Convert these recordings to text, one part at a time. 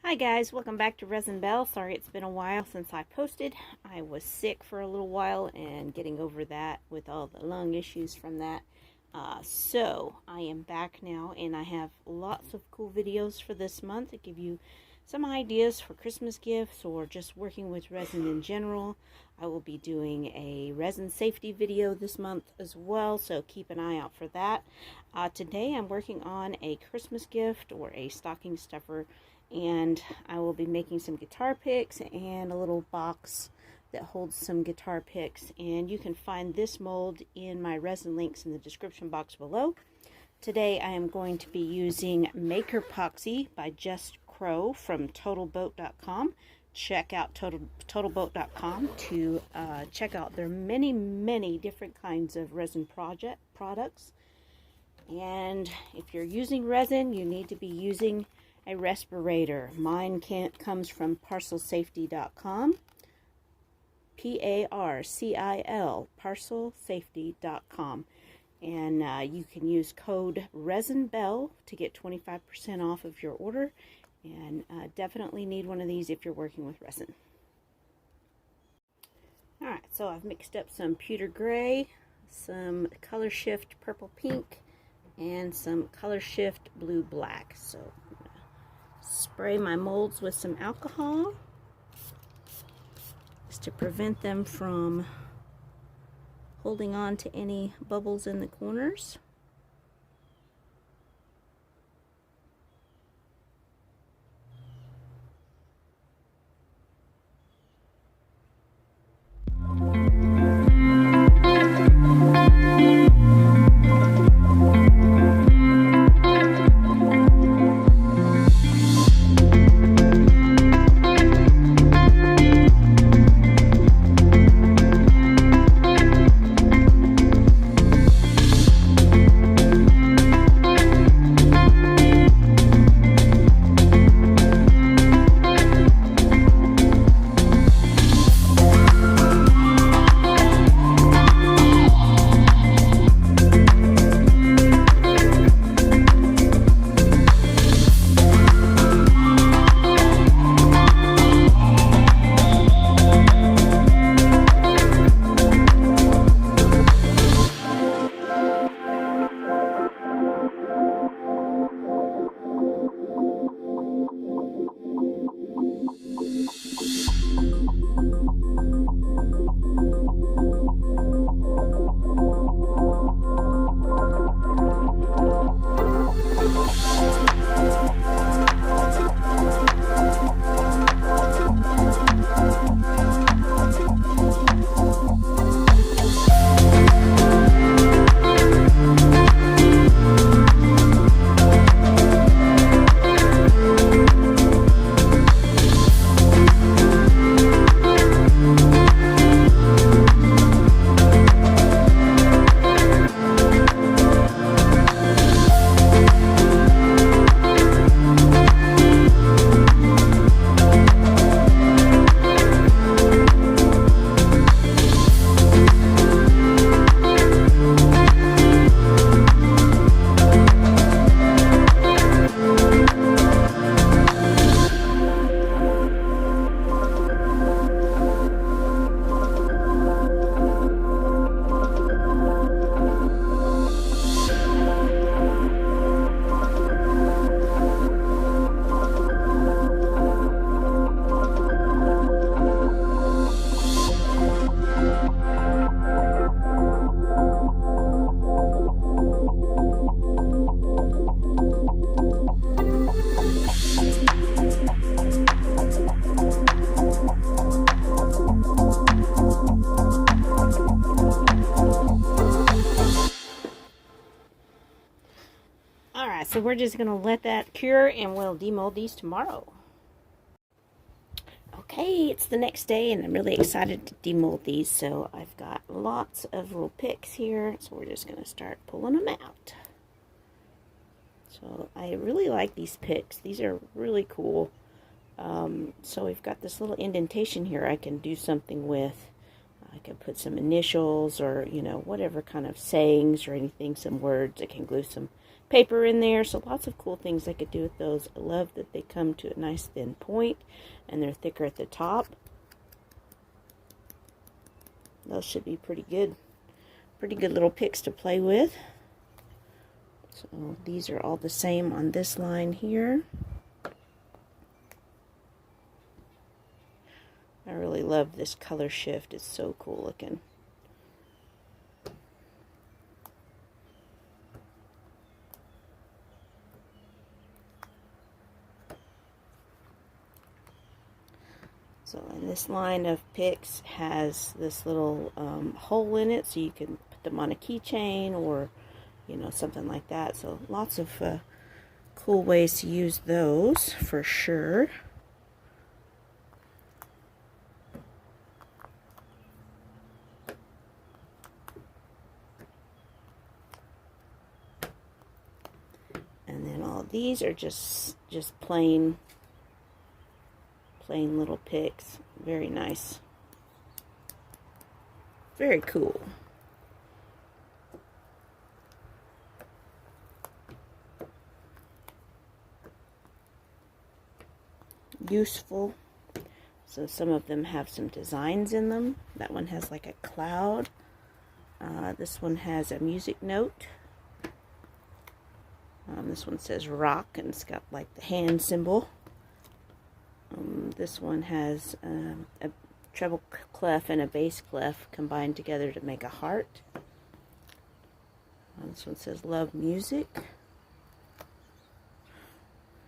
Hi guys, welcome back to Resin Bell. Sorry it's been a while since I posted. I was sick for a little while and getting over that with all the lung issues from that. So I am back now and I have lots of cool videos for this month to give you some ideas for Christmas gifts or just working with resin in general. I will be doing a resin safety video this month as well, so keep an eye out for that. Today I'm working on a Christmas gift or a stocking stuffer, and I will be making some guitar picks and a little box that holds some guitar picks, and you can find this mold in my resin links in the description box below. Today I am going to be using Makerpoxy by Just Crow from TotalBoat.com. Check out TotalBoat.com to check out their many different kinds of resin products. And if you're using resin, you need to be using a respirator. Mine comes from parcelsafety.com. P-A-R-C-I-L, parcelsafety.com. And you can use code RESINBELL to get 25% off of your order. And definitely need one of these if you're working with resin. Alright, so I've mixed up some pewter gray, some color shift purple pink, and some color shift blue black. So I'm going to spray my molds with some alcohol just to prevent them from holding on to any bubbles in the corners. Alright, so we're just going to let that cure and we'll demold these tomorrow. Okay, it's the next day and I'm really excited to demold these. So I've got lots of little picks here. So we're just going to start pulling them out. So I really like these picks. These are really cool. So we've got this little indentation here I can do something with. I can put some initials or, you know, whatever kind of sayings or anything, some words. I can glue some paper in there. So lots of cool things I could do with those. I love that they come to a nice thin point and they're thicker at the top. Those should be pretty good little picks to play with. So these are all the same on this line here. I really love this color shift. It's so cool looking. So, and this line of picks has this little hole in it, so you can put them on a keychain or, you know, something like that. So lots of cool ways to use those for sure. And then all of these are just plain little picks. Very nice. Very cool. Useful. So some of them have some designs in them. That one has like a cloud. This one has a music note. This one says rock and it's got like the hand symbol. This one has a treble clef and a bass clef combined together to make a heart. This one says love music.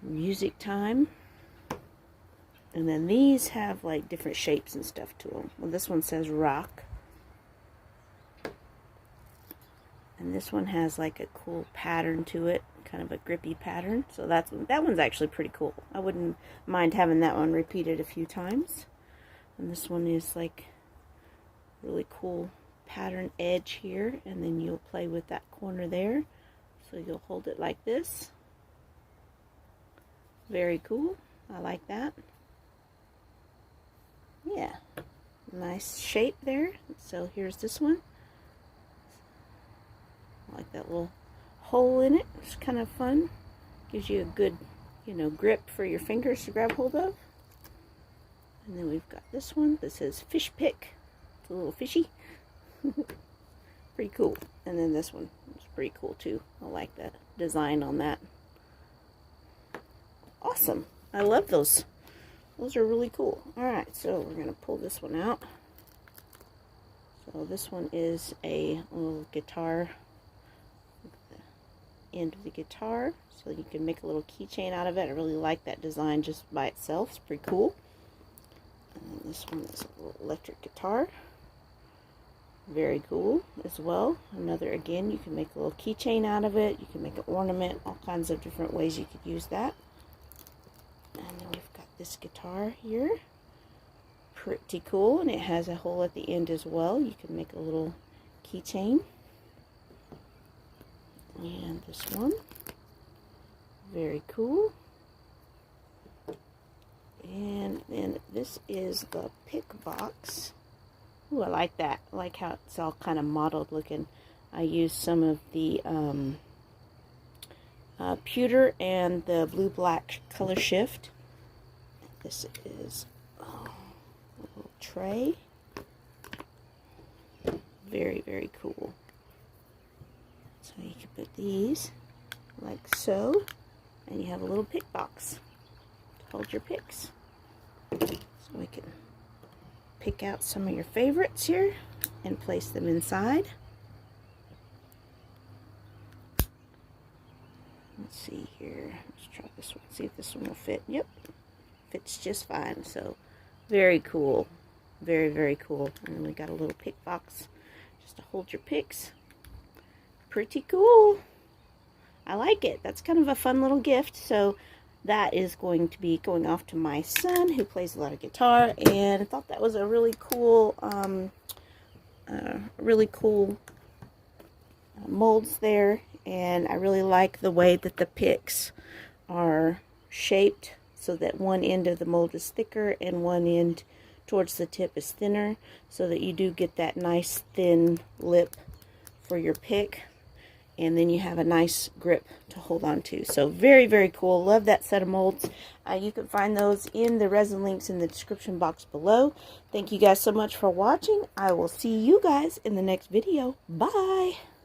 Music time. And then these have like different shapes and stuff to them. Well, this one says rock. And this one has like a cool pattern to it, kind of a grippy pattern. So that one's actually pretty cool. I wouldn't mind having that one repeated a few times. And this one is like really cool pattern edge here, and then you'll play with that corner there. So you'll hold it like this. Very cool. I like that. Yeah, nice shape there. So here's this one. I like that little hole in it. It's kind of fun. Gives you a good, you know, grip for your fingers to grab hold of. And then we've got this one that says fish pick. It's a little fishy. Pretty cool. And then this one is pretty cool too. I like that design on that. Awesome. I love those. Those are really cool. Alright, so we're going to pull this one out. So this one is a little guitar, the end of the guitar, so you can make a little keychain out of it. I really like that design just by itself. It's pretty cool. And then this one is a little electric guitar. Very cool as well. Another, again, you can make a little keychain out of it. You can make an ornament, all kinds of different ways you could use that. And then we've got this guitar here. Pretty cool, and it has a hole at the end as well. You can make a little keychain. And this one, very cool. And then this is the pick box. Ooh, I like that. I like how it's all kind of mottled looking. I used some of the pewter and the blue-black color shift. This is a little tray. Very, very cool. So you can put these like so, and you have a little pick box to hold your picks. So we can pick out some of your favorites here and place them inside. Let's see here. Let's try this one. See if this one will fit. Yep. Fits just fine. So very cool. Very, very cool. And then we got a little pick box just to hold your picks. Pretty cool. I like it. That's kind of a fun little gift. So that is going to be going off to my son, who plays a lot of guitar, and I thought that was a really cool molds there. And I really like the way that the picks are shaped so that one end of the mold is thicker and one end towards the tip is thinner, so that you do get that nice thin lip for your pick. and then you have a nice grip to hold on to. So very, very cool. Love that set of molds. You can find those in the resin links in the description box below. Thank you guys so much for watching. I will see you guys in the next video. Bye!